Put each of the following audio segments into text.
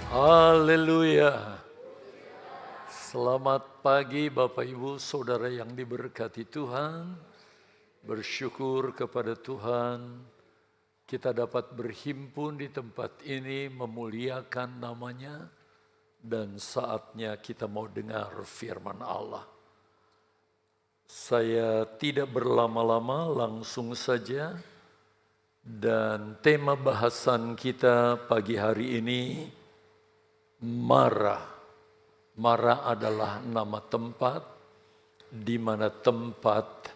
Haleluya. Selamat pagi Bapak Ibu Saudara yang diberkati Tuhan. Bersyukur kepada Tuhan kita dapat berhimpun di tempat ini memuliakan namanya. Dan saatnya kita mau dengar firman Allah. Saya tidak berlama-lama, langsung saja. Dan tema bahasan kita pagi hari ini Mara. Mara adalah nama tempat di mana tempat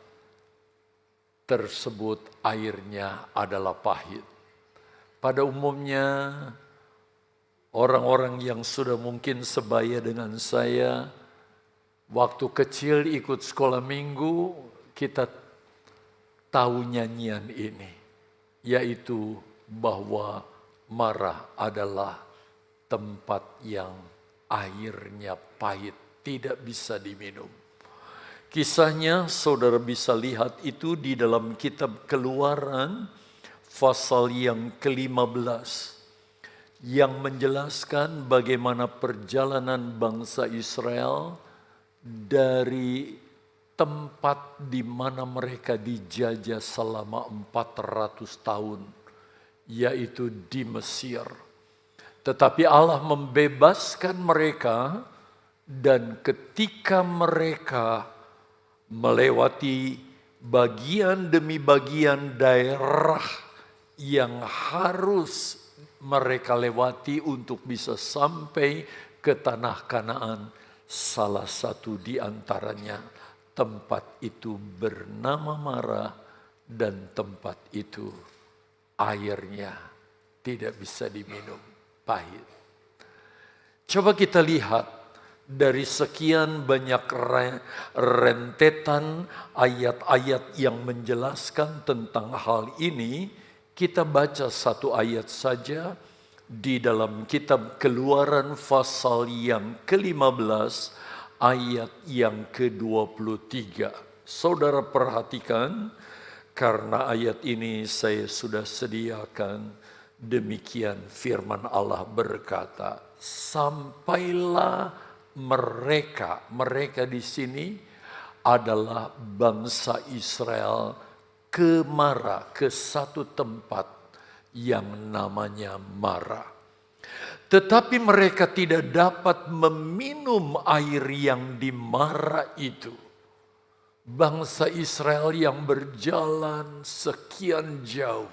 tersebut airnya adalah pahit. Pada umumnya orang-orang yang sudah mungkin sebaya dengan saya, waktu kecil ikut sekolah minggu kita tahu nyanyian ini, yaitu bahwa Mara adalah tempat yang airnya pahit, tidak bisa diminum. Kisahnya saudara bisa lihat itu di dalam kitab Keluaran pasal yang ke-15 yang menjelaskan bagaimana perjalanan bangsa Israel dari tempat di mana mereka dijajah selama 400 tahun, yaitu di Mesir. Tetapi Allah membebaskan mereka, dan ketika mereka melewati bagian demi bagian daerah yang harus mereka lewati untuk bisa sampai ke tanah Kanaan, salah satu di antaranya tempat itu bernama Mara, dan tempat itu airnya tidak bisa diminum, pahit. Coba kita lihat dari sekian banyak rentetan ayat-ayat yang menjelaskan tentang hal ini, kita baca satu ayat saja di dalam kitab Keluaran pasal yang ke-15 ayat yang ke-23. Saudara perhatikan, karena ayat ini saya sudah sediakan. Demikian firman Allah berkata, sampailah mereka di sini adalah bangsa Israel ke Mara, ke satu tempat yang namanya Mara. Tetapi mereka tidak dapat meminum air yang di Mara itu. Bangsa Israel yang berjalan sekian jauh,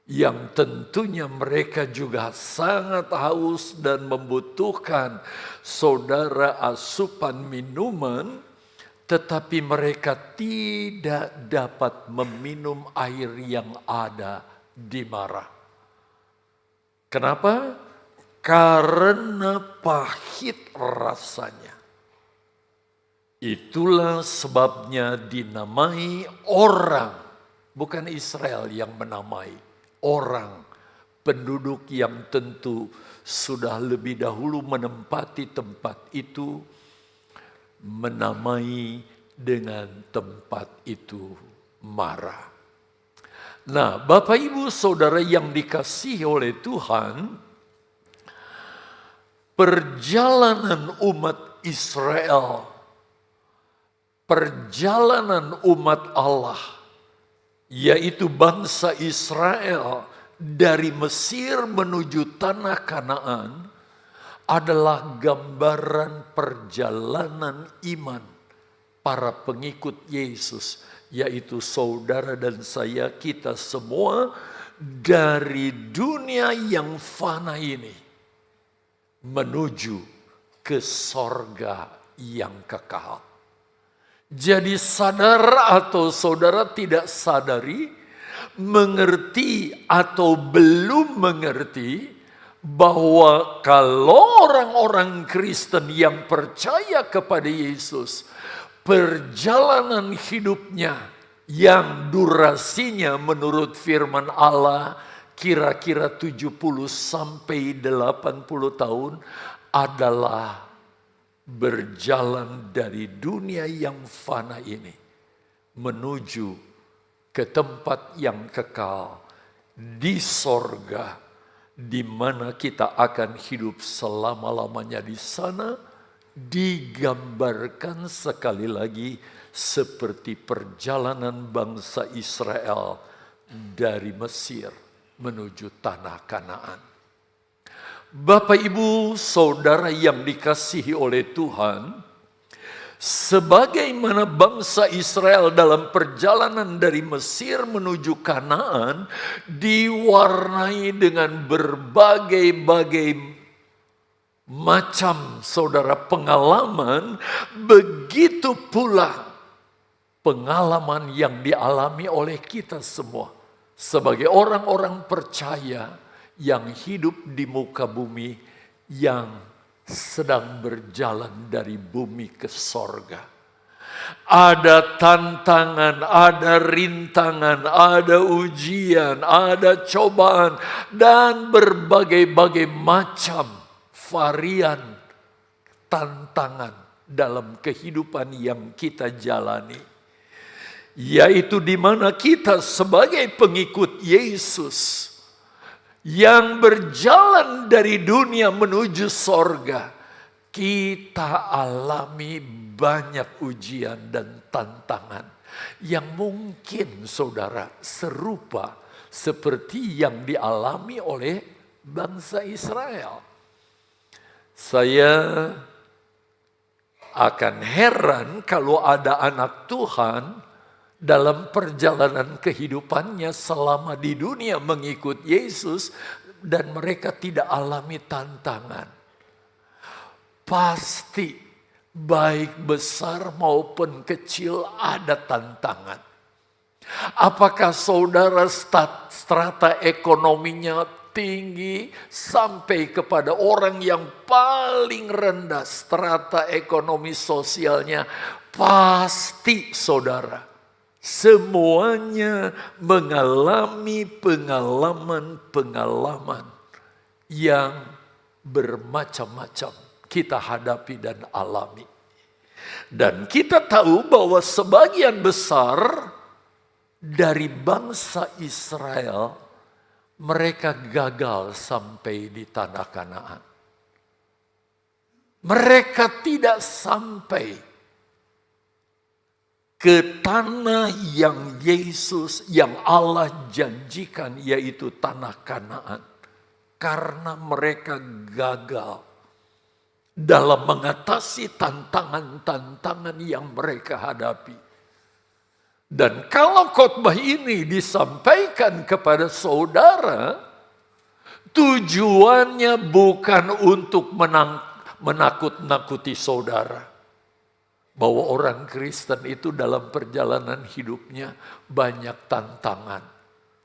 yang tentunya mereka juga sangat haus dan membutuhkan saudara asupan minuman, tetapi mereka tidak dapat meminum air yang ada di Mara. Kenapa? Karena pahit rasanya. Itulah sebabnya dinamai orang, bukan Israel yang menamai. Orang, penduduk yang tentu sudah lebih dahulu menempati tempat itu, menamai dengan tempat itu Mara. Nah, Bapak Ibu Saudara yang dikasihi oleh Tuhan, perjalanan umat Israel, perjalanan umat Allah, yaitu bangsa Israel dari Mesir menuju tanah Kanaan, adalah gambaran perjalanan iman para pengikut Yesus, yaitu saudara dan saya, kita semua dari dunia yang fana ini menuju ke sorga yang kekal. Jadi sadar atau saudara tidak sadari, mengerti atau belum mengerti, bahwa kalau orang-orang Kristen yang percaya kepada Yesus, perjalanan hidupnya yang durasinya menurut firman Allah kira-kira 70 sampai 80 tahun adalah berjalan dari dunia yang fana ini menuju ke tempat yang kekal di sorga, di mana kita akan hidup selama-lamanya di sana, digambarkan sekali lagi seperti perjalanan bangsa Israel dari Mesir menuju tanah Kanaan. Bapak, Ibu, Saudara yang dikasihi oleh Tuhan, sebagaimana bangsa Israel dalam perjalanan dari Mesir menuju Kanaan diwarnai dengan berbagai-bagai macam saudara pengalaman, begitu pula pengalaman yang dialami oleh kita semua sebagai orang-orang percaya yang hidup di muka bumi, yang sedang berjalan dari bumi ke sorga. Ada tantangan, ada rintangan, ada ujian, ada cobaan, dan berbagai-bagai macam varian tantangan dalam kehidupan yang kita jalani. Yaitu di mana kita sebagai pengikut Yesus yang berjalan dari dunia menuju sorga, kita alami banyak ujian dan tantangan yang mungkin saudara serupa seperti yang dialami oleh bangsa Israel. Saya akan heran kalau ada anak Tuhan dalam perjalanan kehidupannya selama di dunia mengikut Yesus dan mereka tidak alami tantangan. Pasti baik besar maupun kecil ada tantangan. Apakah saudara strata ekonominya tinggi sampai kepada orang yang paling rendah strata ekonomi sosialnya, pasti saudara semuanya mengalami pengalaman-pengalaman yang bermacam-macam kita hadapi dan alami. Dan kita tahu bahwa sebagian besar dari bangsa Israel, mereka gagal sampai di tanah Kanaan. Mereka tidak sampai ke tanah yang Yesus, yang Allah janjikan, yaitu tanah Kanaan. Karena mereka gagal dalam mengatasi tantangan-tantangan yang mereka hadapi. Dan kalau khotbah ini disampaikan kepada saudara, tujuannya bukan untuk menakut-nakuti saudara. Bahwa orang Kristen itu dalam perjalanan hidupnya banyak tantangan.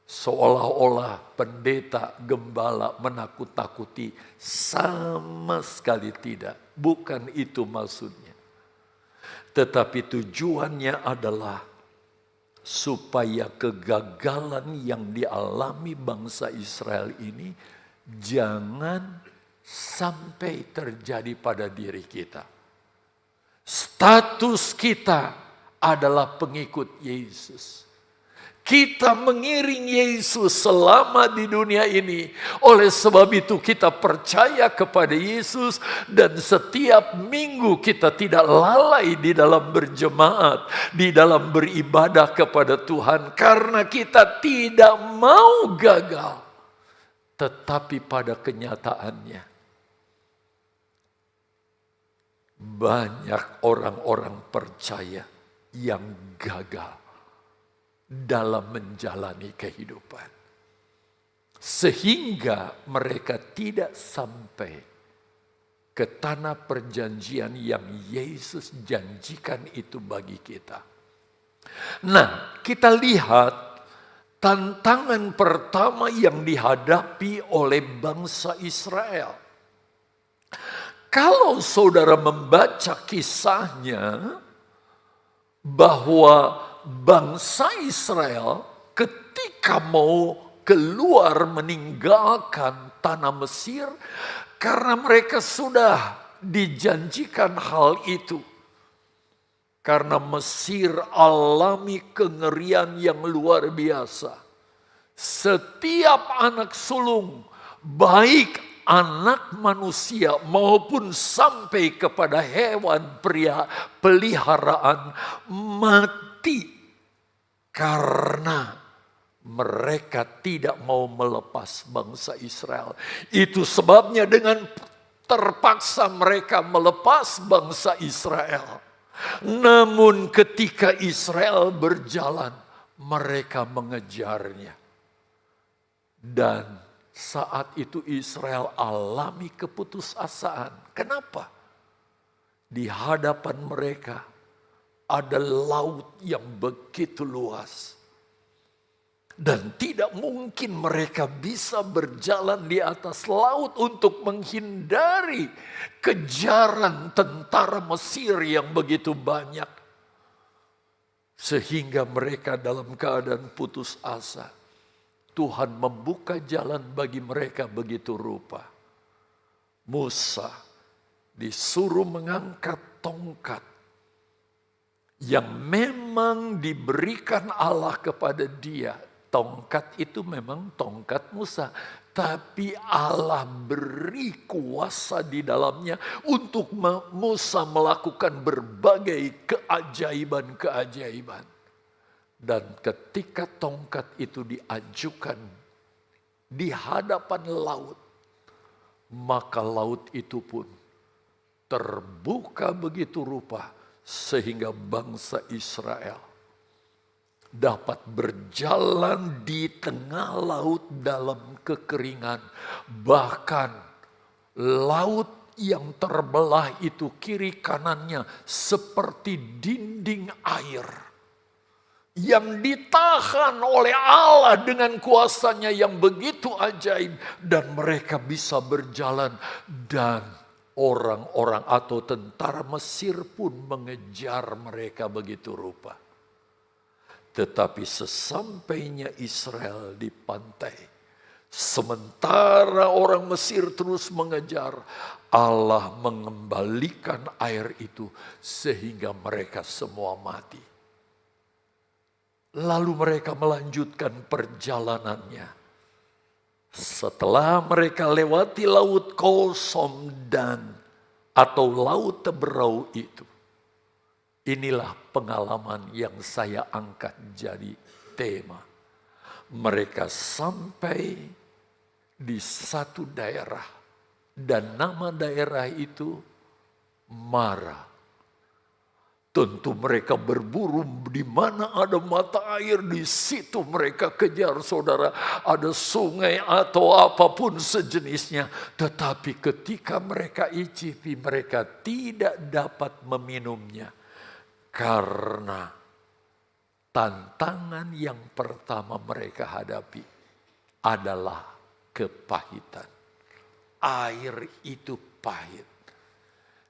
Seolah-olah pendeta, gembala menakut-nakuti. Sama sekali tidak. Bukan itu maksudnya. Tetapi tujuannya adalah supaya kegagalan yang dialami bangsa Israel ini jangan sampai terjadi pada diri kita. Status kita adalah pengikut Yesus. Kita mengiring Yesus selama di dunia ini. Oleh sebab itu kita percaya kepada Yesus. Dan setiap minggu kita tidak lalai di dalam berjemaat. Di dalam beribadah kepada Tuhan. Karena kita tidak mau gagal. Tetapi pada kenyataannya, banyak orang-orang percaya yang gagal dalam menjalani kehidupan. Sehingga mereka tidak sampai ke tanah perjanjian yang Yesus janjikan itu bagi kita. Nah, kita lihat tantangan pertama yang dihadapi oleh bangsa Israel. Kalau saudara membaca kisahnya, bahwa bangsa Israel ketika mau keluar meninggalkan tanah Mesir, karena mereka sudah dijanjikan hal itu. Karena Mesir alami kengerian yang luar biasa. Setiap anak sulung baik anak manusia maupun sampai kepada hewan peliharaan mati karena mereka tidak mau melepas bangsa Israel. Itu sebabnya dengan terpaksa mereka melepas bangsa Israel. Namun ketika Israel berjalan, mereka mengejarnya. Dan saat itu Israel alami keputusasaan. Kenapa? Di hadapan mereka ada laut yang begitu luas. Dan tidak mungkin mereka bisa berjalan di atas laut untuk menghindari kejaran tentara Mesir yang begitu banyak. Sehingga mereka dalam keadaan putus asa. Tuhan membuka jalan bagi mereka begitu rupa. Musa disuruh mengangkat tongkat yang memang diberikan Allah kepada dia. Tongkat itu memang tongkat Musa, tapi Allah beri kuasa di dalamnya untuk Musa melakukan berbagai keajaiban-keajaiban. Dan ketika tongkat itu diajukan di hadapan laut, maka laut itu pun terbuka begitu rupa sehingga bangsa Israel dapat berjalan di tengah laut dalam kekeringan. Bahkan laut yang terbelah itu kiri kanannya seperti dinding air yang ditahan oleh Allah dengan kuasanya yang begitu ajaib. Dan mereka bisa berjalan dan orang-orang atau tentara Mesir pun mengejar mereka begitu rupa. Tetapi sesampainya Israel di pantai, sementara orang Mesir terus mengejar, Allah mengembalikan air itu sehingga mereka semua mati. Lalu mereka melanjutkan perjalanannya. Setelah mereka lewati laut Kolsom atau laut Teberau itu. Inilah pengalaman yang saya angkat jadi tema. Mereka sampai di satu daerah dan nama daerah itu Mara. Tentu mereka berburu di mana ada mata air, di situ mereka kejar, saudara. Ada sungai atau apapun sejenisnya. Tetapi ketika mereka icipi, mereka tidak dapat meminumnya. Karena tantangan yang pertama mereka hadapi adalah kepahitan. Air itu pahit.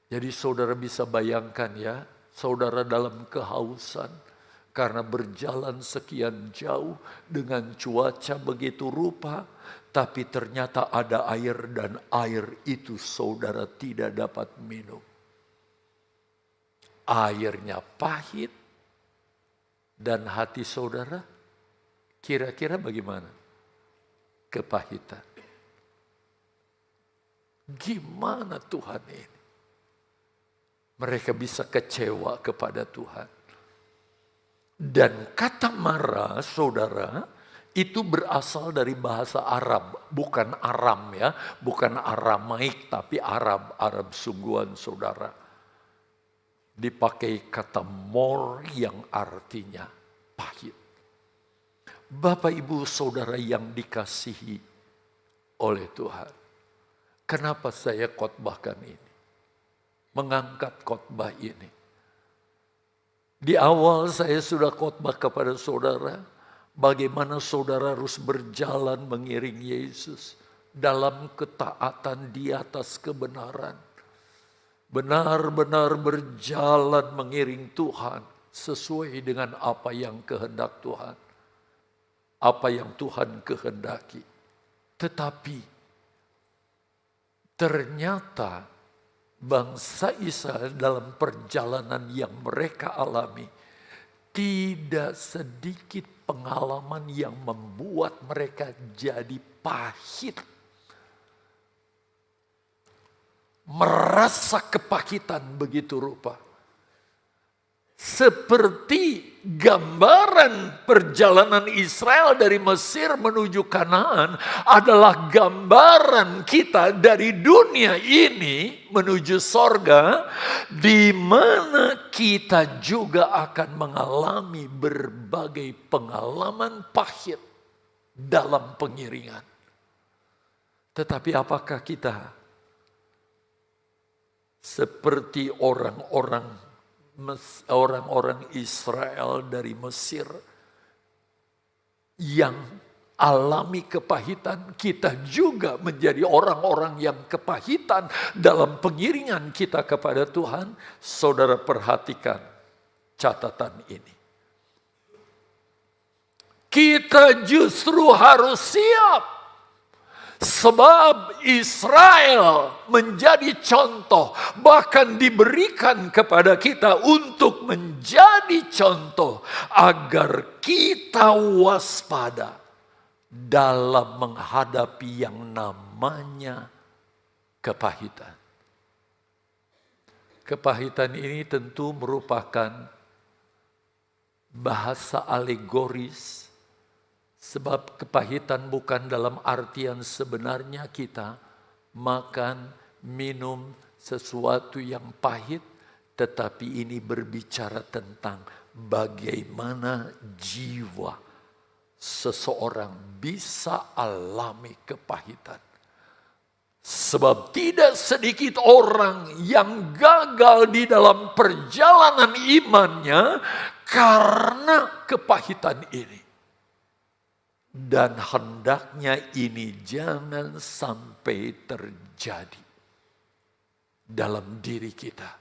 Jadi saudara bisa bayangkan ya, saudara dalam kehausan karena berjalan sekian jauh dengan cuaca begitu rupa, tapi ternyata ada air dan air itu saudara tidak dapat minum. Airnya pahit dan hati saudara kira-kira bagaimana? Kepahitan. Gimana Tuhan ini? Mereka bisa kecewa kepada Tuhan. Dan kata Mara, saudara, itu berasal dari bahasa Arab. Bukan Aram ya, bukan Aramaik, tapi Arab sungguhan saudara. Dipakai kata mor yang artinya pahit. Bapak ibu saudara yang dikasihi oleh Tuhan. Kenapa saya khotbahkan ini? Mengangkat khotbah ini. Di awal saya sudah khotbah kepada saudara. Bagaimana saudara harus berjalan mengiring Yesus. Dalam ketaatan di atas kebenaran. Benar-benar berjalan mengiring Tuhan sesuai dengan apa yang kehendak Tuhan. Apa yang Tuhan kehendaki. Tetapi ternyata bangsa Israel dalam perjalanan yang mereka alami tidak sedikit pengalaman yang membuat mereka jadi pahit merasa kepahitan begitu rupa. Seperti gambaran perjalanan Israel dari Mesir menuju Kanaan adalah gambaran kita dari dunia ini menuju sorga, di mana kita juga akan mengalami berbagai pengalaman pahit dalam pengiringan. Tetapi apakah kita seperti orang-orang Israel dari Mesir yang alami kepahitan? Kita juga menjadi orang-orang yang kepahitan dalam pengiringan kita kepada Tuhan. Saudara, perhatikan catatan ini. Kita justru harus siap. Sebab Israel menjadi contoh, bahkan diberikan kepada kita untuk menjadi contoh agar kita waspada dalam menghadapi yang namanya kepahitan. Kepahitan ini tentu merupakan bahasa alegoris. Sebab kepahitan bukan dalam artian sebenarnya kita makan, minum sesuatu yang pahit. Tetapi ini berbicara tentang bagaimana jiwa seseorang bisa alami kepahitan. Sebab tidak sedikit orang yang gagal di dalam perjalanan imannya karena kepahitan ini. Dan hendaknya ini jangan sampai terjadi dalam diri kita,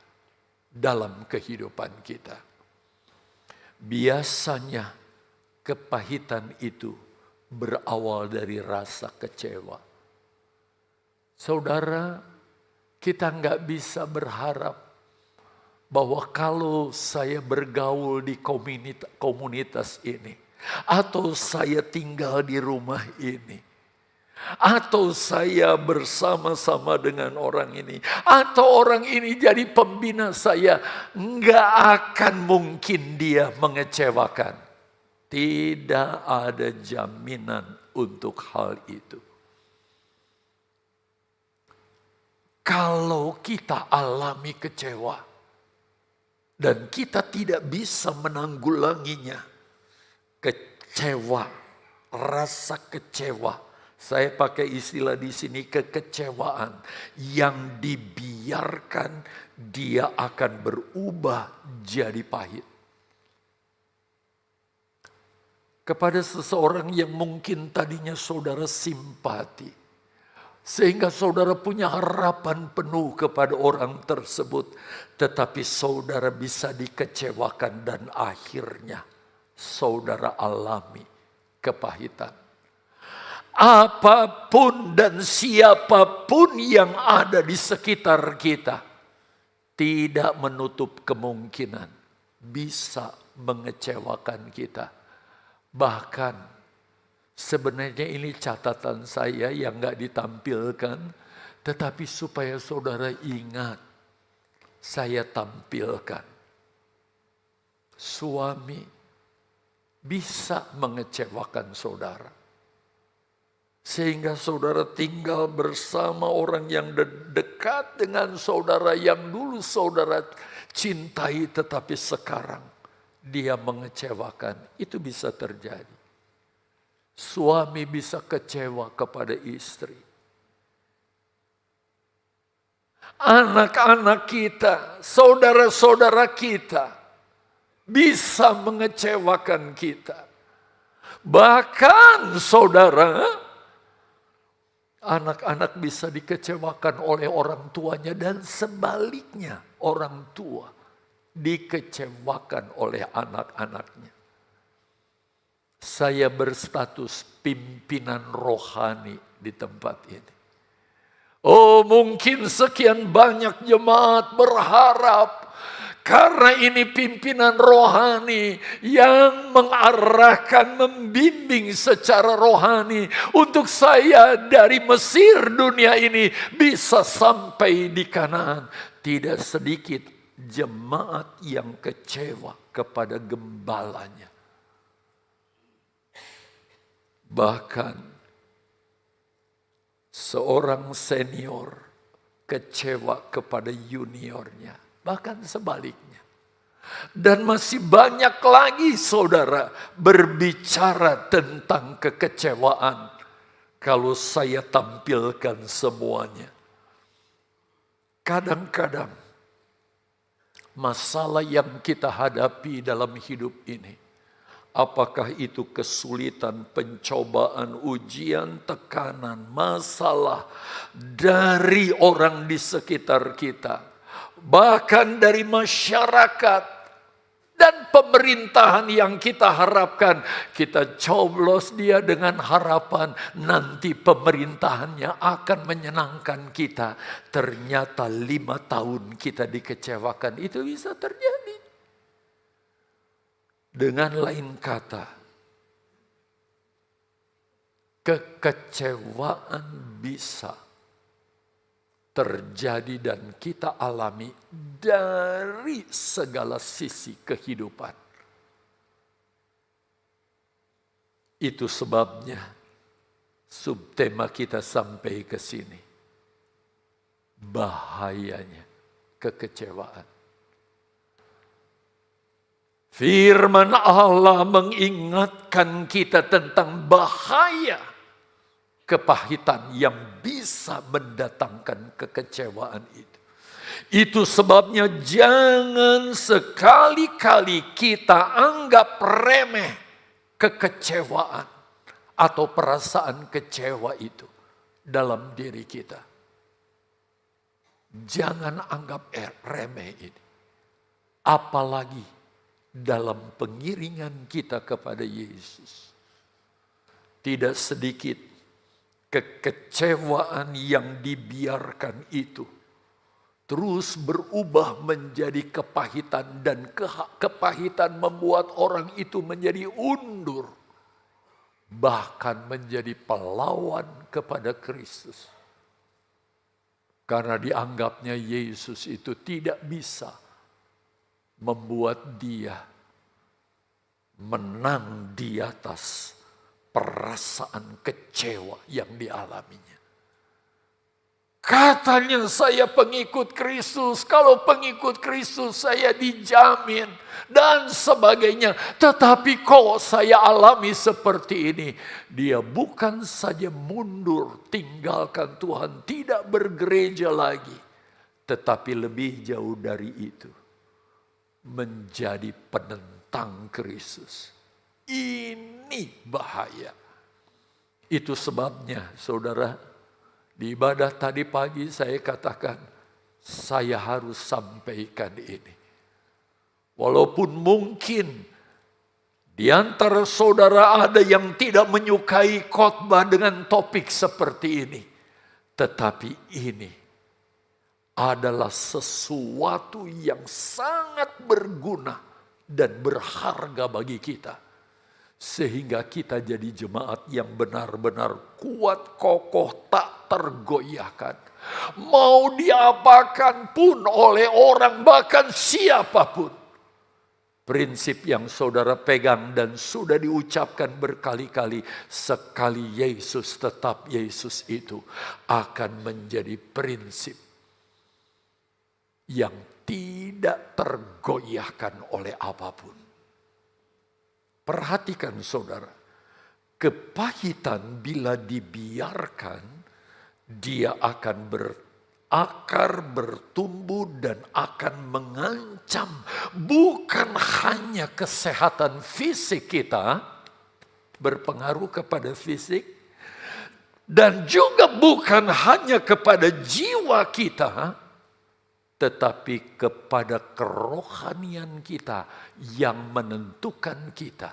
dalam kehidupan kita. Biasanya kepahitan itu berawal dari rasa kecewa. Saudara, kita nggak bisa berharap bahwa kalau saya bergaul di komunitas ini, atau saya tinggal di rumah ini, atau saya bersama-sama dengan orang ini, atau orang ini jadi pembina saya, nggak akan mungkin dia mengecewakan. Tidak ada jaminan untuk hal itu. Kalau kita alami kecewa dan kita tidak bisa menanggulanginya, kecewa, rasa kecewa. Saya pakai istilah di sini, kekecewaan yang dibiarkan dia akan berubah jadi pahit. Kepada seseorang yang mungkin tadinya saudara simpati, sehingga saudara punya harapan penuh kepada orang tersebut, tetapi saudara bisa dikecewakan dan akhirnya saudara alami kepahitan. Apapun dan siapapun yang ada di sekitar kita tidak menutup kemungkinan bisa mengecewakan kita. Bahkan sebenarnya ini catatan saya yang gak ditampilkan, tetapi supaya saudara ingat, saya tampilkan. Suami bisa mengecewakan saudara. Sehingga saudara tinggal bersama orang yang dekat dengan saudara yang dulu saudara cintai, tetapi sekarang dia mengecewakan. Itu bisa terjadi. Suami bisa kecewa kepada istri. Anak-anak kita, saudara-saudara kita bisa mengecewakan kita. Bahkan saudara, anak-anak bisa dikecewakan oleh orang tuanya dan sebaliknya orang tua dikecewakan oleh anak-anaknya. Saya berstatus pimpinan rohani di tempat ini. Oh, mungkin sekian banyak jemaat berharap Karena ini pimpinan rohani yang mengarahkan, membimbing secara rohani untuk saya dari Mesir dunia ini bisa sampai di Kanaan. Tidak sedikit jemaat yang kecewa kepada gembalanya. Bahkan seorang senior kecewa kepada juniornya, bahkan sebaliknya. Dan masih banyak lagi saudara berbicara tentang kekecewaan kalau saya tampilkan semuanya. Kadang-kadang masalah yang kita hadapi dalam hidup ini, apakah itu kesulitan, pencobaan, ujian, tekanan, masalah dari orang di sekitar kita, bahkan dari masyarakat dan pemerintahan yang kita harapkan, kita coblos dia dengan harapan nanti pemerintahannya akan menyenangkan kita. Ternyata 5 tahun kita dikecewakan, itu bisa terjadi. Dengan lain kata, kekecewaan bisa terjadi dan kita alami dari segala sisi kehidupan. Itu sebabnya subtema kita sampai ke sini. Bahayanya kekecewaan. Firman Allah mengingatkan kita tentang bahaya kepahitan yang bisa mendatangkan kekecewaan itu. Itu sebabnya jangan sekali-kali kita anggap remeh kekecewaan atau perasaan kecewa itu dalam diri kita. Jangan anggap remeh ini. Apalagi dalam pengiringan kita kepada Yesus. Tidak sedikit kekecewaan yang dibiarkan itu terus berubah menjadi kepahitan, dan kepahitan membuat orang itu menjadi undur, bahkan menjadi pelawan kepada Kristus. Karena dianggapnya Yesus itu tidak bisa membuat dia menang di atas perasaan kecewa yang dialaminya. Katanya saya pengikut Kristus, kalau pengikut Kristus saya dijamin dan sebagainya. Tetapi kok saya alami seperti ini. Dia bukan saja mundur, tinggalkan Tuhan, tidak bergereja lagi. Tetapi lebih jauh dari itu, menjadi penentang Kristus. Ini bahaya. Itu sebabnya saudara, di ibadah tadi pagi saya katakan, saya harus sampaikan ini. Walaupun mungkin di antara saudara ada yang tidak menyukai khotbah dengan topik seperti ini. Tetapi ini adalah sesuatu yang sangat berguna dan berharga bagi kita. Sehingga kita jadi jemaat yang benar-benar kuat, kokoh, tak tergoyahkan. Mau diapakan pun oleh orang, bahkan siapapun. Prinsip yang saudara pegang dan sudah diucapkan berkali-kali. Sekali Yesus, tetap Yesus itu akan menjadi prinsip yang tidak tergoyahkan oleh apapun. Perhatikan saudara, kepahitan bila dibiarkan, dia akan berakar, bertumbuh dan akan mengancam bukan hanya kesehatan fisik kita, berpengaruh kepada fisik, dan juga bukan hanya kepada jiwa kita, tetapi kepada kerohanian kita yang menentukan kita.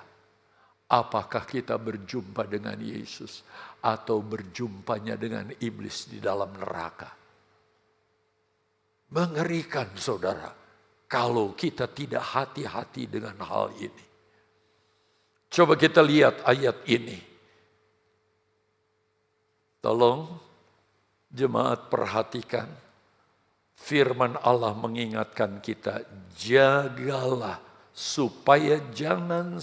Apakah kita berjumpa dengan Yesus atau berjumpanya dengan iblis di dalam neraka. Mengerikan saudara. kalau kita tidak hati-hati dengan hal ini. Coba kita lihat ayat ini. Tolong jemaat perhatikan. Firman Allah mengingatkan kita, jagalah supaya jangan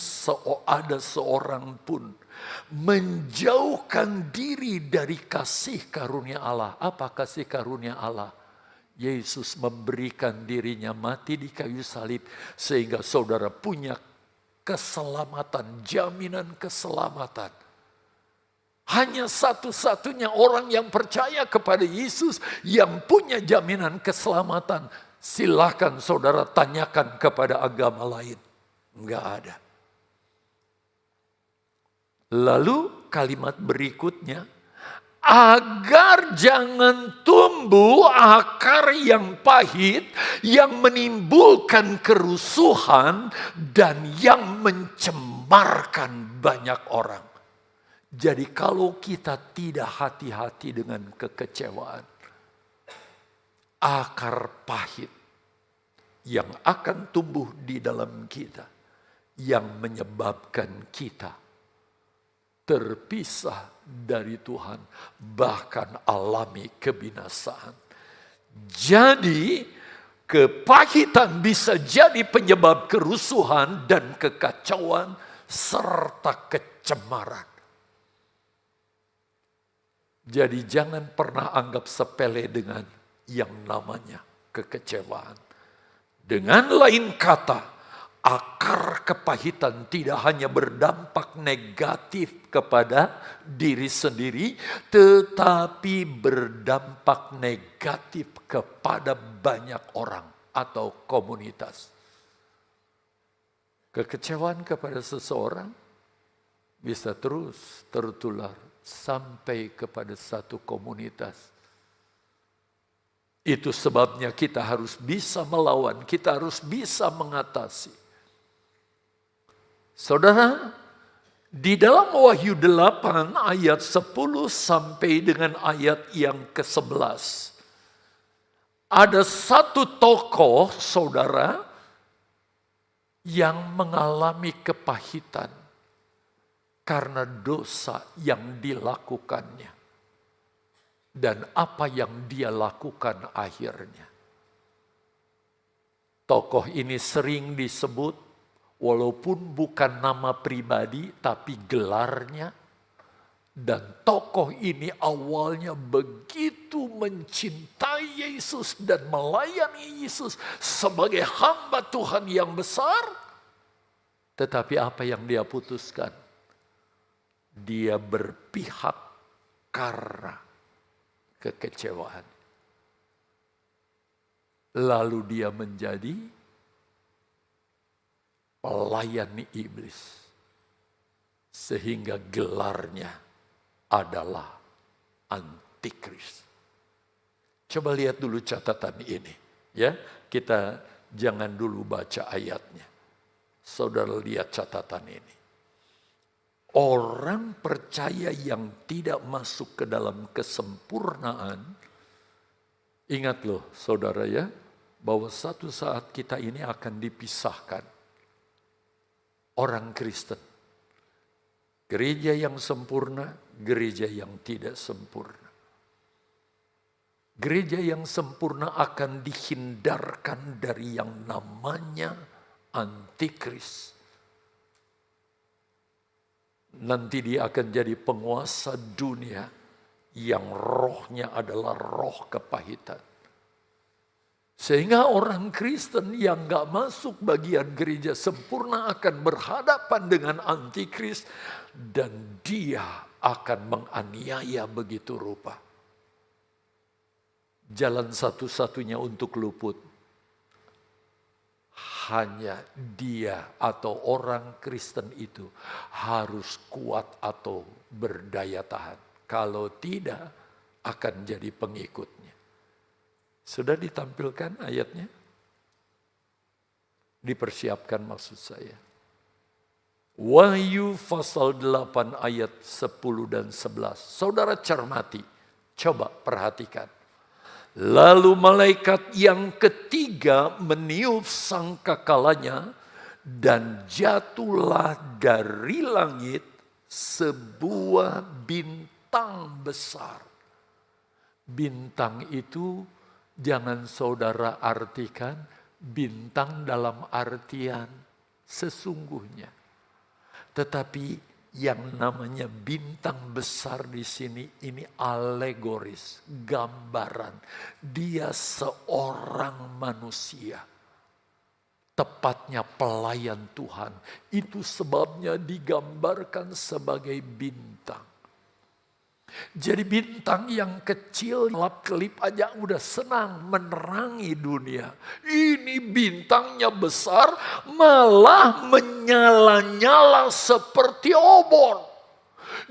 ada seorang pun menjauhkan diri dari kasih karunia Allah. Apa kasih karunia Allah? Yesus memberikan dirinya mati di kayu salib sehingga saudara punya keselamatan, jaminan keselamatan. Hanya satu-satunya orang yang percaya kepada Yesus yang punya jaminan keselamatan. Silakan saudara tanyakan kepada agama lain. Enggak ada. Lalu kalimat berikutnya, agar jangan tumbuh akar yang pahit yang menimbulkan kerusuhan dan yang mencemarkan banyak orang. Jadi kalau kita tidak hati-hati dengan kekecewaan, akar pahit yang akan tumbuh di dalam kita, yang menyebabkan kita terpisah dari Tuhan, bahkan alami kebinasaan. Jadi kepahitan bisa jadi penyebab kerusuhan dan kekacauan serta kecemaran. Jadi jangan pernah anggap sepele dengan yang namanya kekecewaan. Dengan lain kata, akar kepahitan tidak hanya berdampak negatif kepada diri sendiri, tetapi berdampak negatif kepada banyak orang atau komunitas. Kekecewaan kepada seseorang bisa terus tertular sampai kepada satu komunitas. Itu sebabnya kita harus bisa melawan, kita harus bisa mengatasi. Saudara, di dalam Wahyu 8 ayat 10 sampai dengan ayat yang ke-11. Ada satu tokoh saudara yang mengalami kepahitan karena dosa yang dilakukannya. Dan apa yang dia lakukan akhirnya. Tokoh ini sering disebut, walaupun bukan nama pribadi, tapi gelarnya. Dan tokoh ini awalnya begitu mencintai Yesus dan melayani Yesus sebagai hamba Tuhan yang besar. Tetapi apa yang dia putuskan? Dia berpihak karena kekecewaan. Lalu dia menjadi pelayan iblis. Sehingga gelarnya adalah antikris. Coba lihat dulu catatan ini. Ya, kita jangan dulu baca ayatnya. Saudara lihat catatan ini. Orang percaya yang tidak masuk ke dalam kesempurnaan, ingat loh saudara ya, bahwa satu saat kita ini akan dipisahkan. Orang Kristen, gereja yang sempurna, gereja yang tidak sempurna. Gereja yang sempurna akan dihindarkan dari yang namanya antikris. Nanti dia akan jadi penguasa dunia yang rohnya adalah roh kepahitan. Sehingga orang Kristen yang gak masuk bagian gereja sempurna akan berhadapan dengan antikris. Dan dia akan menganiaya begitu rupa. Jalan satu-satunya untuk luput. Hanya dia atau orang Kristen itu harus kuat atau berdaya tahan. Kalau tidak akan jadi pengikutnya. Sudah ditampilkan ayatnya? Dipersiapkan maksud saya. Wahyu pasal 8 ayat 10 dan 11. Saudara cermati, coba perhatikan. Lalu malaikat yang ketiga meniup sangkakalanya, dan jatuhlah dari langit sebuah bintang besar. Bintang itu jangan saudara artikan bintang dalam artian sesungguhnya. Tetapi yang namanya bintang besar di sini ini alegoris, gambaran. Dia seorang manusia. Tepatnya pelayan Tuhan. Itu sebabnya digambarkan sebagai bintang. Jadi bintang yang kecil, kelap-kelip aja udah senang menerangi dunia. Ini bintangnya besar, malah menyala-nyala seperti obor.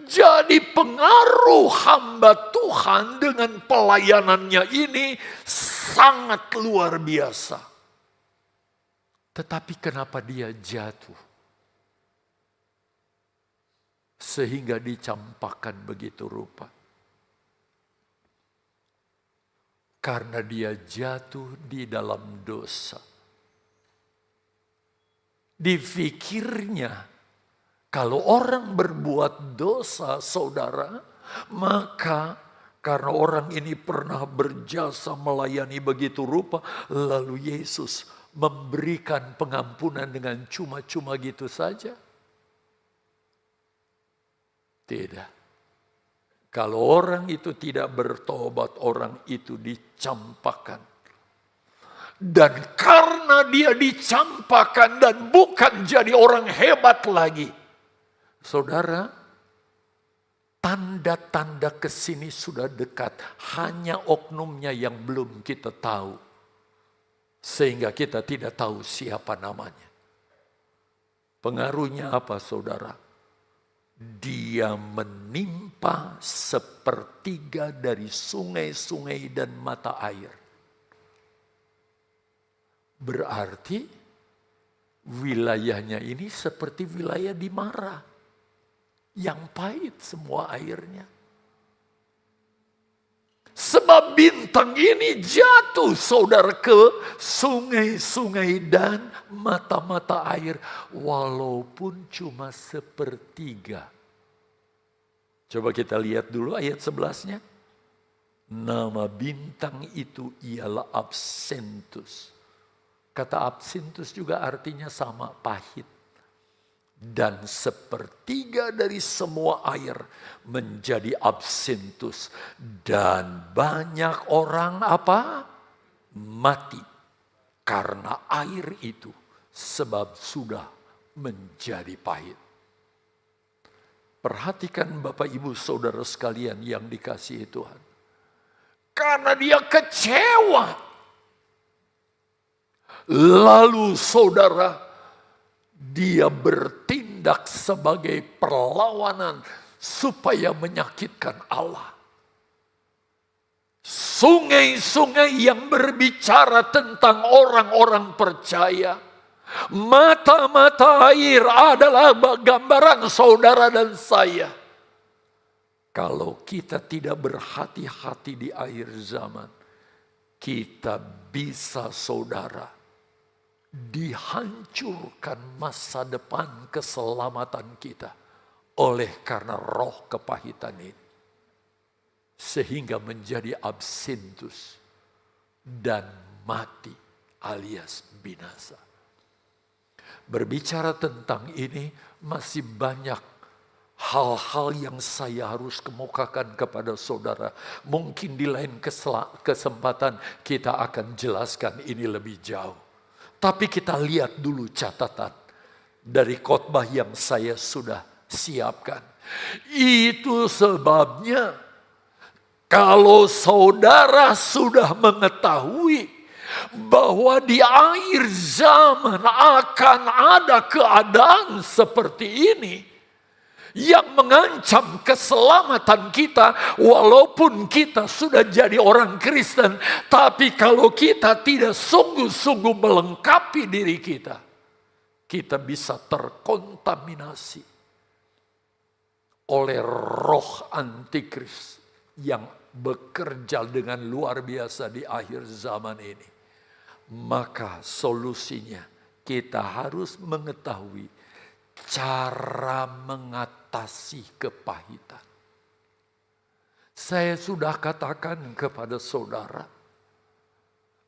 Jadi pengaruh hamba Tuhan dengan pelayanannya ini sangat luar biasa. Tetapi kenapa dia jatuh? Sehingga dicampakkan begitu rupa. Karena dia jatuh di dalam dosa. Dipikirnya, kalau orang berbuat dosa, saudara, maka karena orang ini pernah berjasa melayani begitu rupa, lalu Yesus memberikan pengampunan dengan cuma-cuma gitu saja? Tidak. Kalau orang itu tidak bertobat, orang itu dicampakkan. Dan karena dia dicampakkan dan bukan jadi orang hebat lagi, saudara, tanda-tanda kesini sudah dekat. Hanya oknumnya yang belum kita tahu. Sehingga kita tidak tahu siapa namanya. Pengaruhnya apa, saudara? Dia menimpa sepertiga dari sungai-sungai dan mata air. Berarti wilayahnya ini seperti wilayah di Mara. Yang pahit semua airnya. Sebab bintang ini jatuh, saudara, ke sungai-sungai dan mata-mata air. Walaupun cuma sepertiga. Coba kita lihat dulu ayat 11-nya. Nama bintang itu ialah Absinthus. Kata Absinthus juga artinya sama, pahit. Dan sepertiga dari semua air menjadi Absinthus. Dan banyak orang apa? Mati. Karena air itu. Sebab sudah menjadi pahit. Perhatikan Bapak Ibu Saudara sekalian yang dikasihi Tuhan. Karena dia kecewa. Lalu saudara, dia bertindak sebagai perlawanan supaya menyakitkan Allah. Sungai-sungai yang berbicara tentang orang-orang percaya. Mata-mata air adalah gambaran saudara dan saya. Kalau kita tidak berhati-hati di akhir zaman, kita bisa, saudara, dihancurkan masa depan keselamatan kita oleh karena roh kepahitan ini. Sehingga menjadi Absinthus dan mati alias binasa. Berbicara tentang ini masih banyak hal-hal yang saya harus kemukakan kepada saudara. Mungkin di lain kesempatan kita akan jelaskan ini lebih jauh. Tapi kita lihat dulu catatan dari khotbah yang saya sudah siapkan. Itu sebabnya kalau saudara sudah mengetahui bahwa di akhir zaman akan ada keadaan seperti ini yang mengancam keselamatan kita, walaupun kita sudah jadi orang Kristen, tapi kalau kita tidak sungguh-sungguh melengkapi diri kita, kita bisa terkontaminasi oleh roh antikris yang bekerja dengan luar biasa di akhir zaman ini. Maka solusinya kita harus mengetahui cara mengatasi kepahitan. Saya sudah katakan kepada saudara,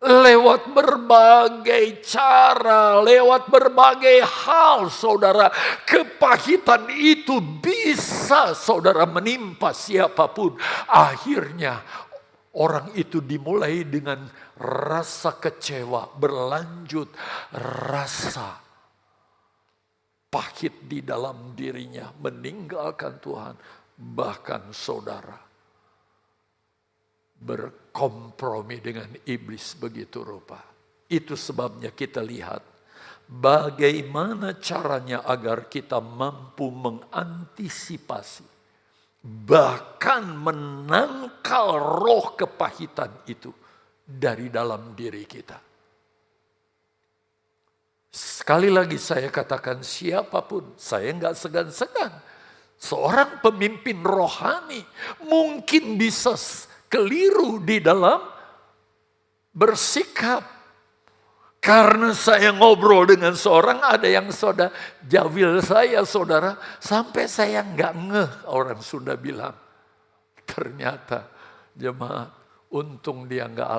lewat berbagai cara, lewat berbagai hal saudara, kepahitan itu bisa saudara menimpa siapapun. Akhirnya orang itu dimulai dengan rasa kecewa, berlanjut rasa pahit di dalam dirinya, meninggalkan Tuhan. Bahkan saudara berkompromi dengan iblis begitu rupa. Itu sebabnya kita lihat bagaimana caranya agar kita mampu mengantisipasi, bahkan menangkal roh kepahitan itu dari dalam diri kita. Sekali lagi saya katakan, siapapun, saya nggak segan-segan. Seorang pemimpin rohani mungkin bisa keliru di dalam bersikap. Karena saya ngobrol dengan seorang, ada yang saudara jawil saya saudara, sampai saya nggak ngeh, orang Sunda bilang. Ternyata jemaat, untung dia nggak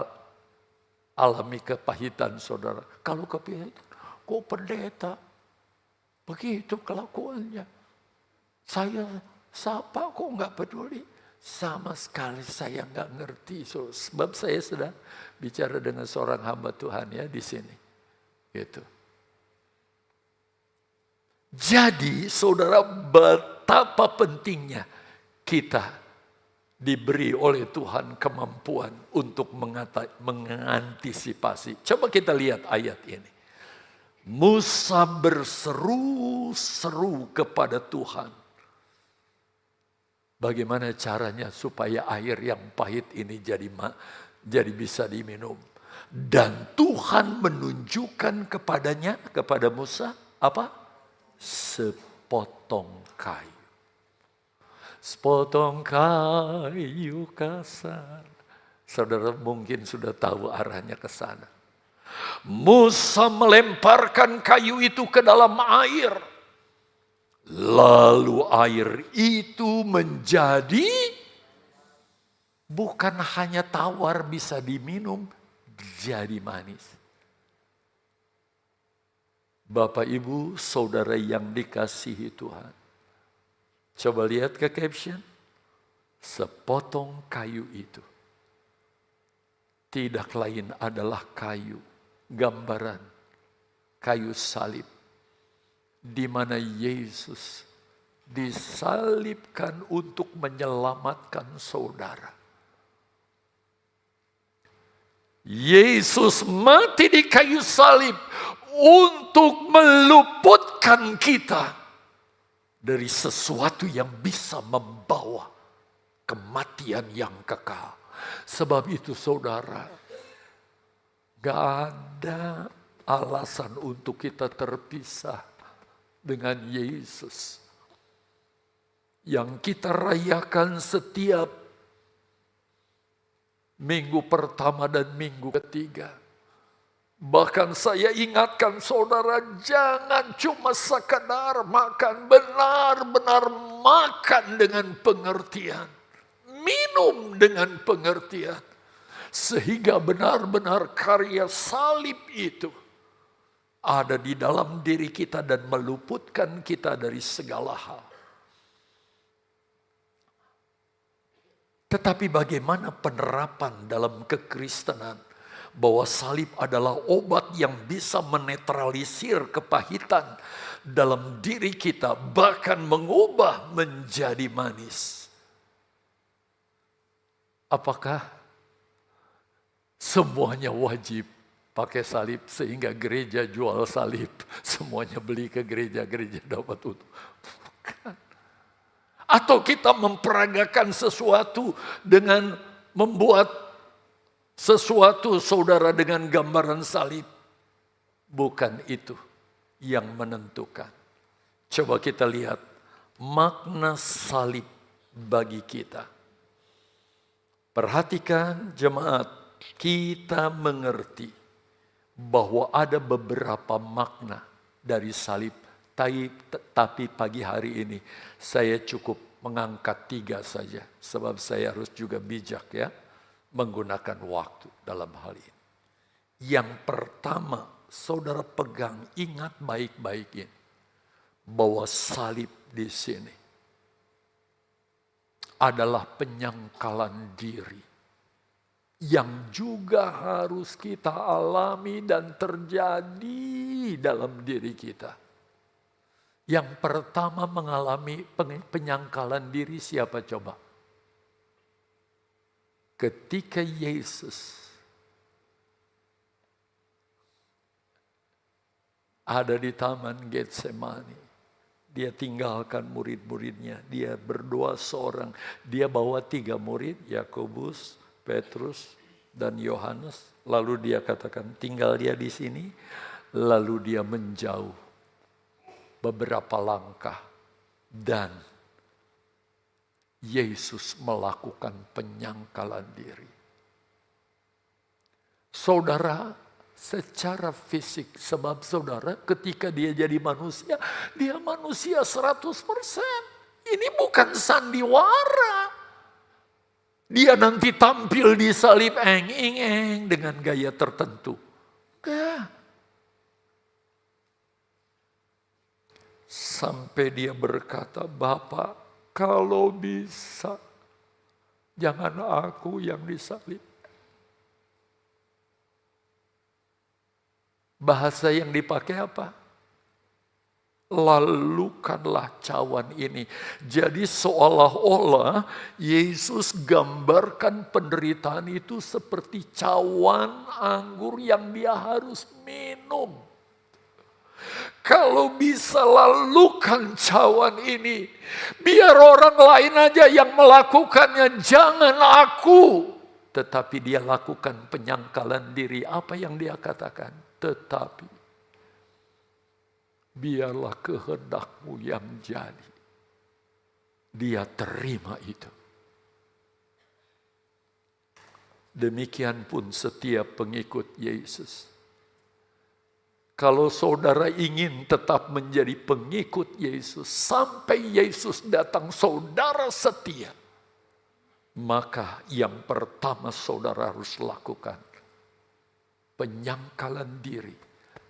alami kepahitan saudara. Kalau kepahitan, kok pendeta begitu kelakuannya. Saya sapa kok nggak peduli. Sama sekali saya nggak ngerti, sebab saya sudah bicara dengan seorang hamba Tuhan ya di sini, gitu. Jadi saudara, betapa pentingnya kita diberi oleh Tuhan kemampuan untuk mengantisipasi. Coba kita lihat ayat ini. Musa berseru-seru kepada Tuhan. Bagaimana caranya supaya air yang pahit ini jadi bisa diminum. Dan Tuhan menunjukkan kepadanya, kepada Musa, apa? Sepotong kayu. Sepotong kayu kasar. Saudara mungkin sudah tahu arahnya ke sana. Musa melemparkan kayu itu ke dalam air. Lalu air itu menjadi bukan hanya tawar bisa diminum, jadi manis. Bapak, Ibu, saudara yang dikasihi Tuhan. Coba lihat ke caption. Sepotong kayu itu tidak lain adalah kayu, gambaran kayu salib. Di mana Yesus disalibkan untuk menyelamatkan saudara. Yesus mati di kayu salib untuk meluputkan kita dari sesuatu yang bisa membawa kematian yang kekal. Sebab itu saudara, gak ada alasan untuk kita terpisah dengan Yesus yang kita rayakan setiap minggu pertama dan minggu ketiga. Bahkan saya ingatkan saudara, jangan cuma sekedar makan, benar-benar makan dengan pengertian, minum dengan pengertian, sehingga benar-benar karya salib itu ada di dalam diri kita dan meluputkan kita dari segala hal. Tetapi bagaimana penerapan dalam kekristenan bahwa salib adalah obat yang bisa menetralisir kepahitan dalam diri kita, bahkan mengubah menjadi manis? Apakah semuanya wajib pakai salib sehingga gereja jual salib, semuanya beli ke gereja dapat untuk? Bukan. Atau kita memperagakan sesuatu dengan membuat sesuatu saudara dengan gambaran salib. Bukan itu yang menentukan. Coba kita lihat makna salib bagi kita. Perhatikan jemaat, kita mengerti bahwa ada beberapa makna dari salib. Tapi pagi hari ini saya cukup mengangkat 3 saja. Sebab saya harus juga bijak ya, menggunakan waktu dalam hal ini. Yang pertama, saudara pegang, ingat baik-baik ini. Bahwa salib di sini adalah penyangkalan diri. Yang juga harus kita alami dan terjadi dalam diri kita. Yang pertama mengalami penyangkalan diri siapa coba? Ketika Yesus ada di Taman Getsemani, dia tinggalkan murid-muridnya, dia berdoa seorang, dia bawa 3 murid, Yakobus, Petrus, dan Yohanes, lalu dia katakan tinggal dia di sini, lalu dia menjauh beberapa langkah dan Yesus melakukan penyangkalan diri. Saudara, secara fisik, sebab saudara ketika dia jadi manusia, dia manusia 100%. Ini bukan sandiwara. Dia nanti tampil di salib eng-eng dengan gaya tertentu. Enggak. Sampai dia berkata, Bapa, kalau bisa, jangan aku yang disalib. Bahasa yang dipakai apa? Lalukanlah cawan ini. Jadi seolah-olah Yesus gambarkan penderitaan itu seperti cawan anggur yang dia harus minum. Kalau bisa lalukan cawan ini, biar orang lain aja yang melakukannya, jangan aku. Tetapi dia lakukan penyangkalan diri. Apa yang dia katakan? Tetapi biarlah kehendakmu yang jadi. Dia terima itu. Demikian pun setiap pengikut Yesus. Kalau saudara ingin tetap menjadi pengikut Yesus sampai Yesus datang, saudara setia, maka yang pertama saudara harus lakukan penyangkalan diri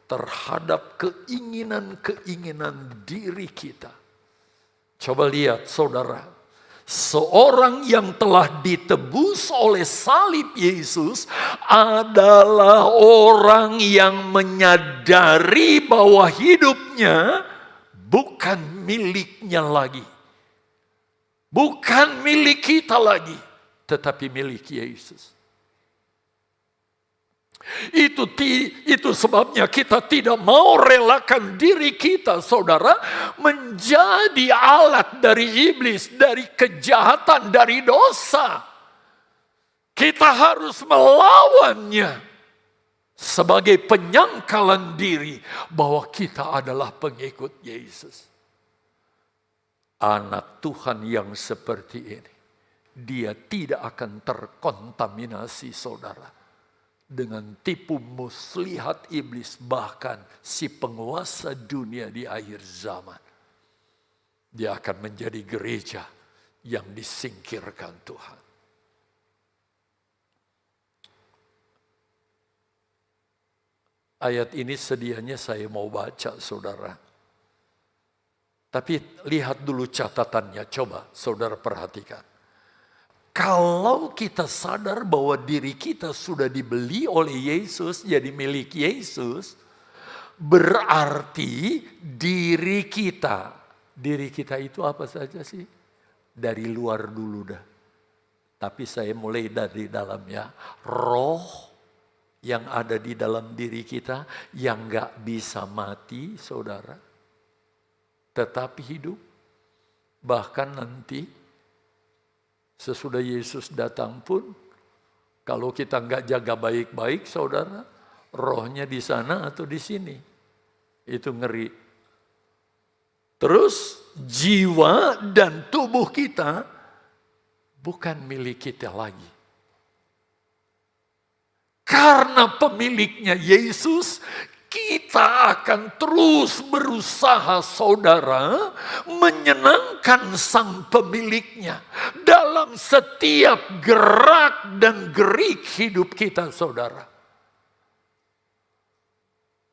terhadap keinginan-keinginan diri kita. Coba lihat saudara. Seorang yang telah ditebus oleh salib Yesus adalah orang yang menyadari bahwa hidupnya bukan miliknya lagi. Bukan milik kita lagi, tetapi milik Yesus. Itu sebabnya kita tidak mau relakan diri kita, saudara, menjadi alat dari iblis, dari kejahatan, dari dosa. Kita harus melawannya sebagai penyangkalan diri bahwa kita adalah pengikut Yesus. Anak Tuhan yang seperti ini, dia tidak akan terkontaminasi, saudara, dengan tipu muslihat iblis, bahkan si penguasa dunia di akhir zaman. Dia akan menjadi gereja yang disingkirkan Tuhan. Ayat ini sedianya saya mau baca, saudara. Tapi lihat dulu catatannya, coba saudara perhatikan. Kalau kita sadar bahwa diri kita sudah dibeli oleh Yesus, jadi milik Yesus, berarti diri kita itu apa saja sih? Dari luar dulu dah. Tapi saya mulai dari dalam ya. Roh yang ada di dalam diri kita yang gak bisa mati, saudara. Tetapi hidup. Bahkan nanti sesudah Yesus datang pun, kalau kita nggak jaga baik-baik, saudara, rohnya di sana atau di sini, itu ngeri. Terus jiwa dan tubuh kita bukan milik kita lagi, Karena pemiliknya Yesus, kita akan terus berusaha, saudara, menyenangkan sang pemiliknya dalam setiap gerak dan gerik hidup kita, saudara.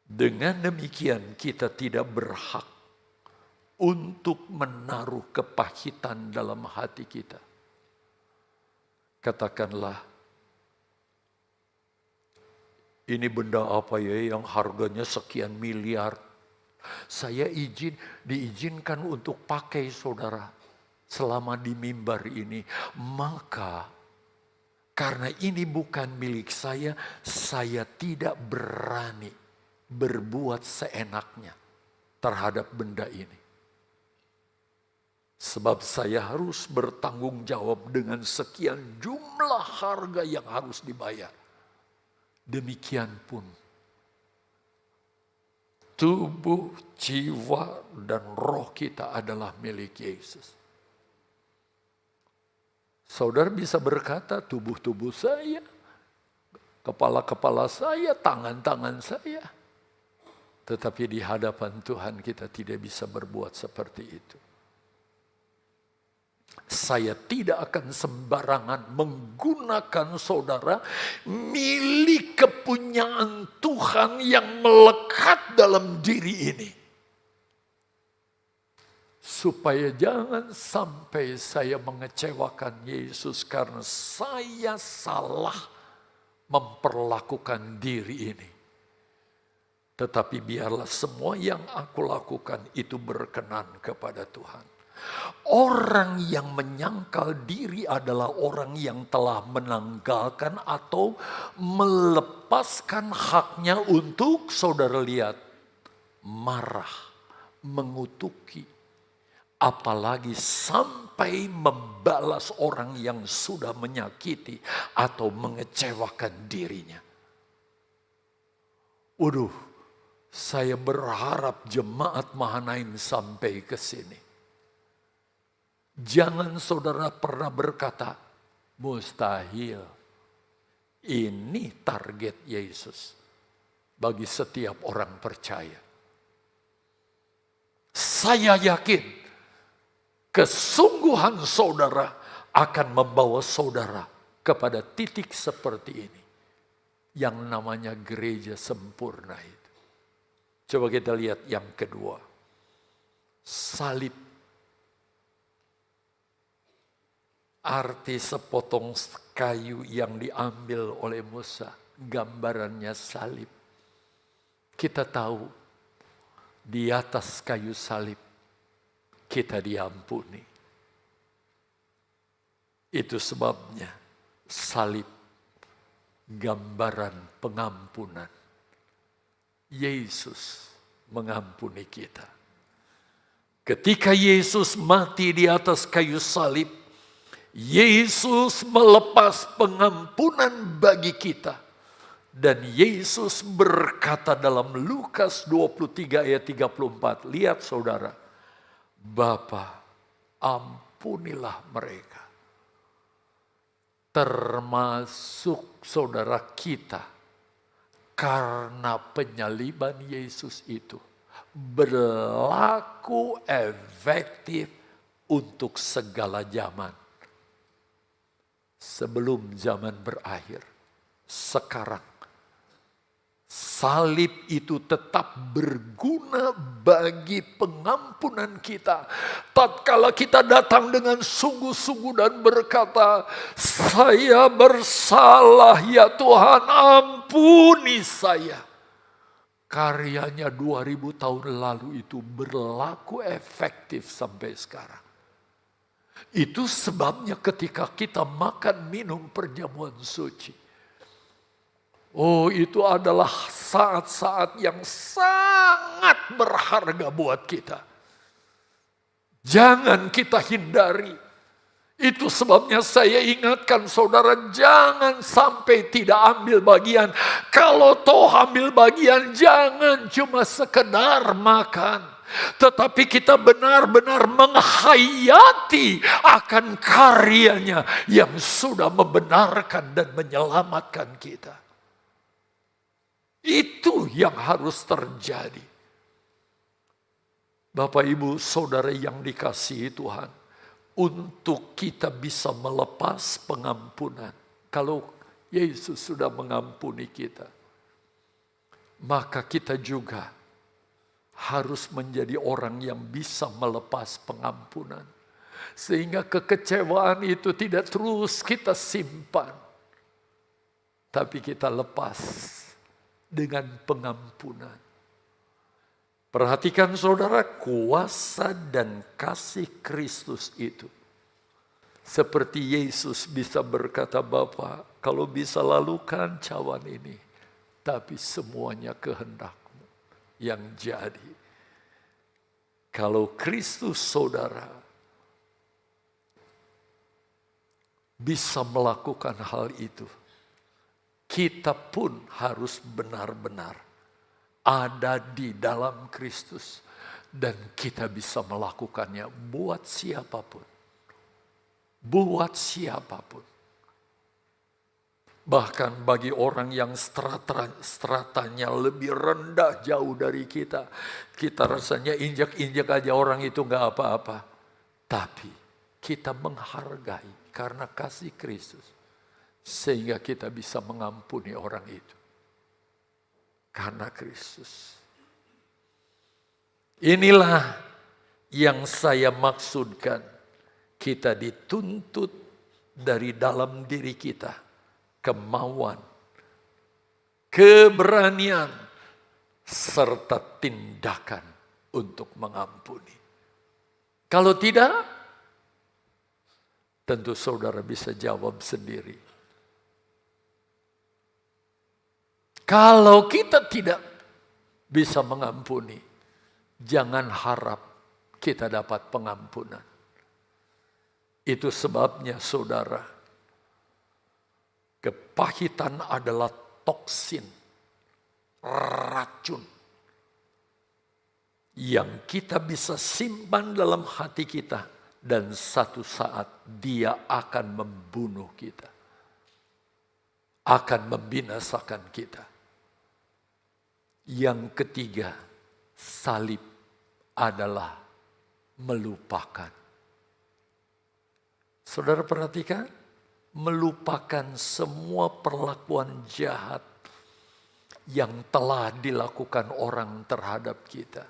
Dengan demikian kita tidak berhak untuk menaruh kepahitan dalam hati kita. Katakanlah, ini benda apa ya yang harganya sekian miliar. Saya diizinkan untuk pakai, saudara, selama di mimbar ini. Maka karena ini bukan milik saya tidak berani berbuat seenaknya terhadap benda ini. Sebab saya harus bertanggung jawab dengan sekian jumlah harga yang harus dibayar. Demikian pun tubuh, jiwa, dan roh kita adalah milik Yesus. Saudara bisa berkata, tubuh-tubuh saya, kepala-kepala saya, tangan-tangan saya. Tetapi di hadapan Tuhan kita tidak bisa berbuat seperti itu. Saya tidak akan sembarangan menggunakan, saudara, milik kepunyaan Tuhan yang melekat dalam diri ini. Supaya jangan sampai saya mengecewakan Yesus karena saya salah memperlakukan diri ini. Tetapi biarlah semua yang aku lakukan itu berkenan kepada Tuhan. Orang yang menyangkal diri adalah orang yang telah menanggalkan atau melepaskan haknya untuk, saudara lihat, marah, mengutuki, apalagi sampai membalas orang yang sudah menyakiti atau mengecewakan dirinya. Waduh, saya berharap jemaat Mahanaim sampai ke sini. Jangan saudara pernah berkata, mustahil. Ini target Yesus bagi setiap orang percaya. Saya yakin kesungguhan saudara akan membawa saudara kepada titik seperti ini. Yang namanya gereja sempurna itu. Coba kita lihat yang kedua. Salib. Arti sepotong kayu yang diambil oleh Musa, gambarannya salib. Kita tahu di atas kayu salib kita diampuni. Itu sebabnya salib gambaran pengampunan. Yesus mengampuni kita. Ketika Yesus mati di atas kayu salib, Yesus melepas pengampunan bagi kita. Dan Yesus berkata dalam Lukas 23 ayat 34. Lihat saudara. Bapa, ampunilah mereka. Termasuk saudara kita. Karena penyaliban Yesus itu berlaku efektif untuk segala zaman. Sebelum zaman berakhir, sekarang salib itu tetap berguna bagi pengampunan kita. Tatkala kita datang dengan sungguh-sungguh dan berkata, saya bersalah ya Tuhan, ampuni saya. Karyanya 2000 tahun lalu itu berlaku efektif sampai sekarang. Itu sebabnya ketika kita makan minum perjamuan suci. Oh, itu adalah saat-saat yang sangat berharga buat kita. Jangan kita hindari. Itu sebabnya saya ingatkan saudara, jangan sampai tidak ambil bagian. Kalau toh ambil bagian, jangan cuma sekedar makan. Tetapi kita benar-benar menghayati akan karyanya yang sudah membenarkan dan menyelamatkan kita. yang harus terjadi. Bapak, Ibu, Saudara yang dikasihi Tuhan, untuk kita bisa melepas pengampunan. Kalau Yesus sudah mengampuni kita, maka kita juga harus menjadi orang yang bisa melepas pengampunan. Sehingga kekecewaan itu tidak terus kita simpan, tapi kita lepas dengan pengampunan. Perhatikan saudara, kuasa dan kasih Kristus itu. Seperti Yesus bisa berkata, Bapa, kalau bisa lalukan cawan ini, tapi semuanya kehendak-Mu yang jadi. Kalau Kristus saudara bisa melakukan hal itu, kita pun harus benar-benar ada di dalam Kristus. Dan kita bisa melakukannya buat siapapun. Buat siapapun. Bahkan bagi orang yang stratanya lebih rendah jauh dari kita. Kita rasanya injak-injak aja orang itu gak apa-apa. Tapi kita menghargai karena kasih Kristus. Sehingga kita bisa mengampuni orang itu. Karena Kristus. Inilah yang saya maksudkan. Kita dituntut dari dalam diri kita. Kemauan, keberanian, serta tindakan untuk mengampuni. Kalau tidak, tentu saudara bisa jawab sendiri. Kalau kita tidak bisa mengampuni, jangan harap kita dapat pengampunan. Itu sebabnya saudara, kepahitan adalah toksin, racun, yang kita bisa simpan dalam hati kita. Dan satu saat dia akan membunuh kita. Akan membinasakan kita. Yang ketiga, salib adalah melupakan. Saudara perhatikan, melupakan semua perlakuan jahat yang telah dilakukan orang terhadap kita.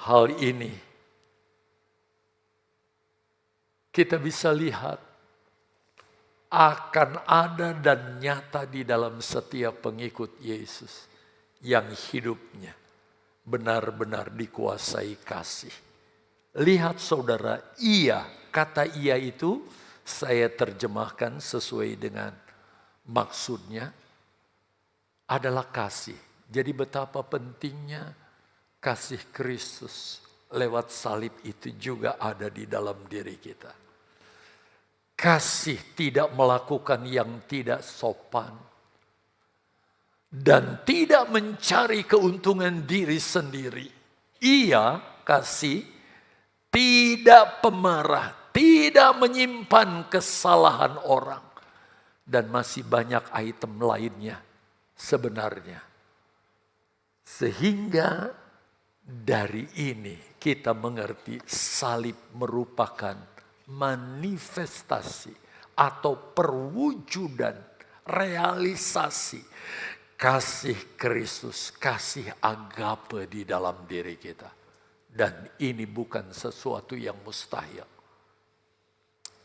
Hal ini kita bisa lihat akan ada dan nyata di dalam setiap pengikut Yesus yang hidupnya benar-benar dikuasai kasih. Lihat saudara, kata ia itu saya terjemahkan sesuai dengan maksudnya adalah kasih. Jadi betapa pentingnya kasih Kristus lewat salib itu juga ada di dalam diri kita. Kasih tidak melakukan yang tidak sopan. Dan tidak mencari keuntungan diri sendiri. Ia, kasih, tidak pemarah. Tidak menyimpan kesalahan orang. Dan masih banyak item lainnya sebenarnya. Sehingga dari ini kita mengerti salib merupakan manifestasi atau perwujudan realisasi kasih Kristus, kasih agape di dalam diri kita. Dan ini bukan sesuatu yang mustahil.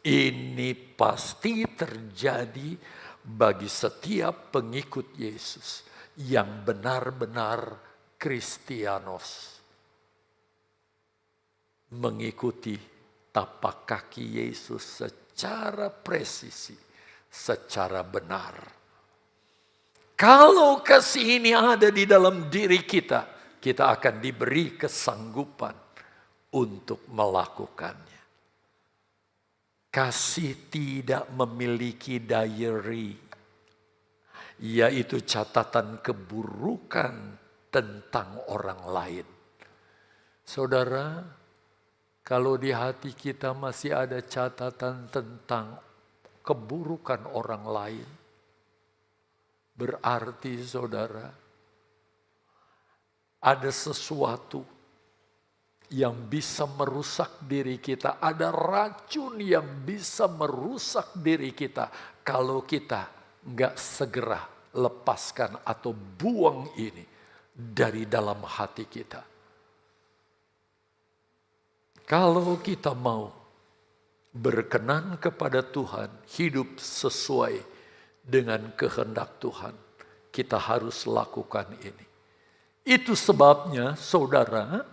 Ini pasti terjadi bagi setiap pengikut Yesus yang benar-benar Kristianos. Mengikuti tapak kaki Yesus secara presisi, secara benar. Kalau kasih ini ada di dalam diri kita, kita akan diberi kesanggupan untuk melakukannya. Kasih tidak memiliki diary, yaitu catatan keburukan tentang orang lain. Saudara, kalau di hati kita masih ada catatan tentang keburukan orang lain, Berarti saudara, ada sesuatu yang bisa merusak diri kita. Ada racun yang bisa merusak diri kita kalau kita nggak segera lepaskan atau buang ini dari dalam hati kita. Kalau kita mau berkenan kepada Tuhan, hidup sesuai dengan kehendak Tuhan, kita harus lakukan ini. Itu sebabnya saudara,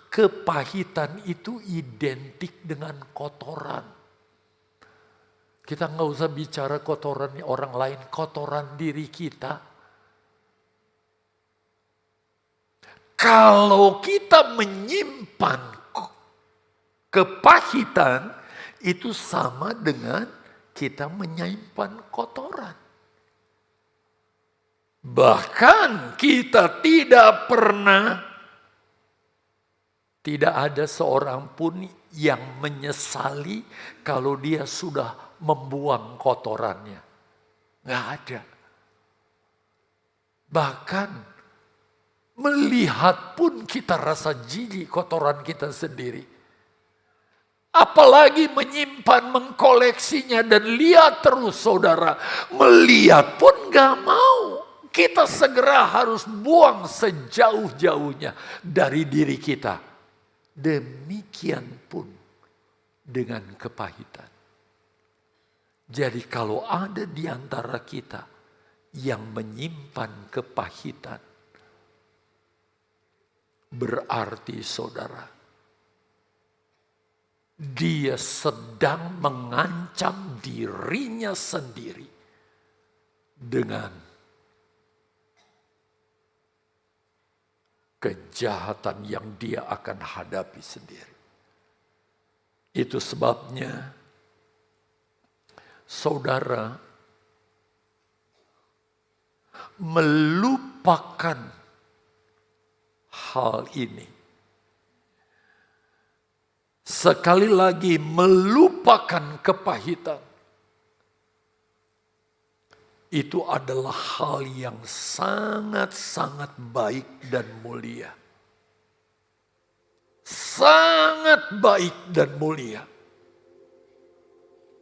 kepahitan itu identik dengan kotoran. Kita nggak usah bicara kotoran orang lain, kotoran diri kita. Kalau kita menyimpan kepahitan, itu sama dengan kita menyimpan kotoran. Bahkan kita tidak ada seorang pun yang menyesali kalau dia sudah membuang kotorannya. Nggak ada. Bahkan melihat pun kita rasa jijik kotoran kita sendiri. Apalagi menyimpan, mengkoleksinya dan lihat terus saudara. Melihat pun nggak mau. Kita segera harus buang sejauh-jauhnya dari diri kita. Demikian pun dengan kepahitan. Jadi kalau ada di antara kita yang menyimpan kepahitan, berarti saudara, dia sedang mengancam dirinya sendiri dengan kejahatan yang dia akan hadapi sendiri. Itu sebabnya saudara melupakan hal ini. Sekali lagi melupakan kepahitan. Itu adalah hal yang sangat-sangat baik dan mulia. Sangat baik dan mulia.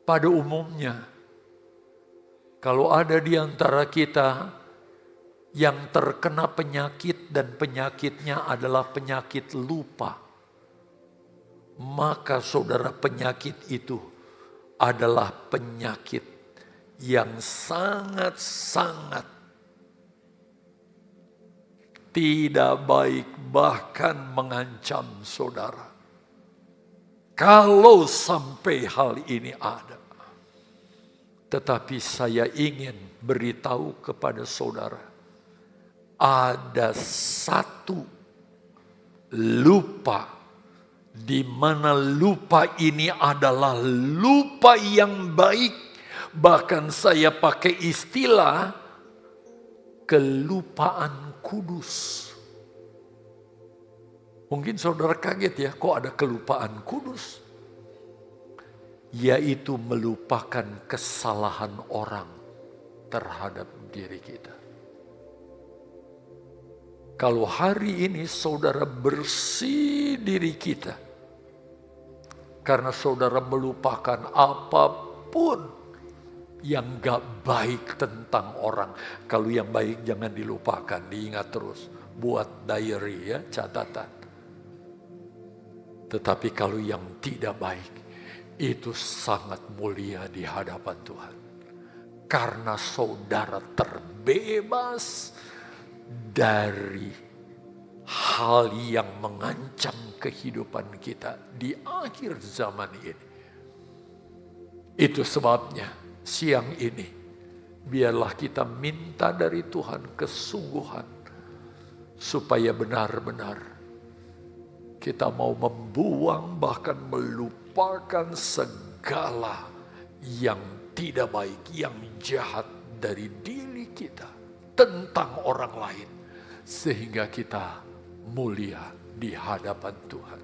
Pada umumnya, kalau ada di antara kita yang terkena penyakit dan penyakitnya adalah penyakit lupa, maka saudara, penyakit itu adalah penyakit yang sangat-sangat tidak baik, bahkan mengancam saudara. Kalau sampai hal ini ada. Tetapi saya ingin beritahu kepada saudara, ada satu lupa, di mana lupa ini adalah lupa yang baik. Bahkan saya pakai istilah kelupaan kudus. Mungkin saudara kaget ya, kok ada kelupaan kudus? Yaitu melupakan kesalahan orang terhadap diri kita. Kalau hari ini saudara bersih diri kita, karena saudara melupakan apapun yang gak baik tentang orang. Kalau yang baik jangan dilupakan, diingat terus. Buat diary ya, catatan. Tetapi kalau yang tidak baik, itu sangat mulia di hadapan Tuhan. Karena saudara terbebas dari hal yang mengancam kehidupan kita di akhir zaman ini. Itu sebabnya siang ini, biarlah kita minta dari Tuhan kesungguhan, supaya benar-benar kita mau membuang, bahkan melupakan segala yang tidak baik, yang jahat dari diri kita, tentang orang lain. Sehingga kita mulia di hadapan Tuhan.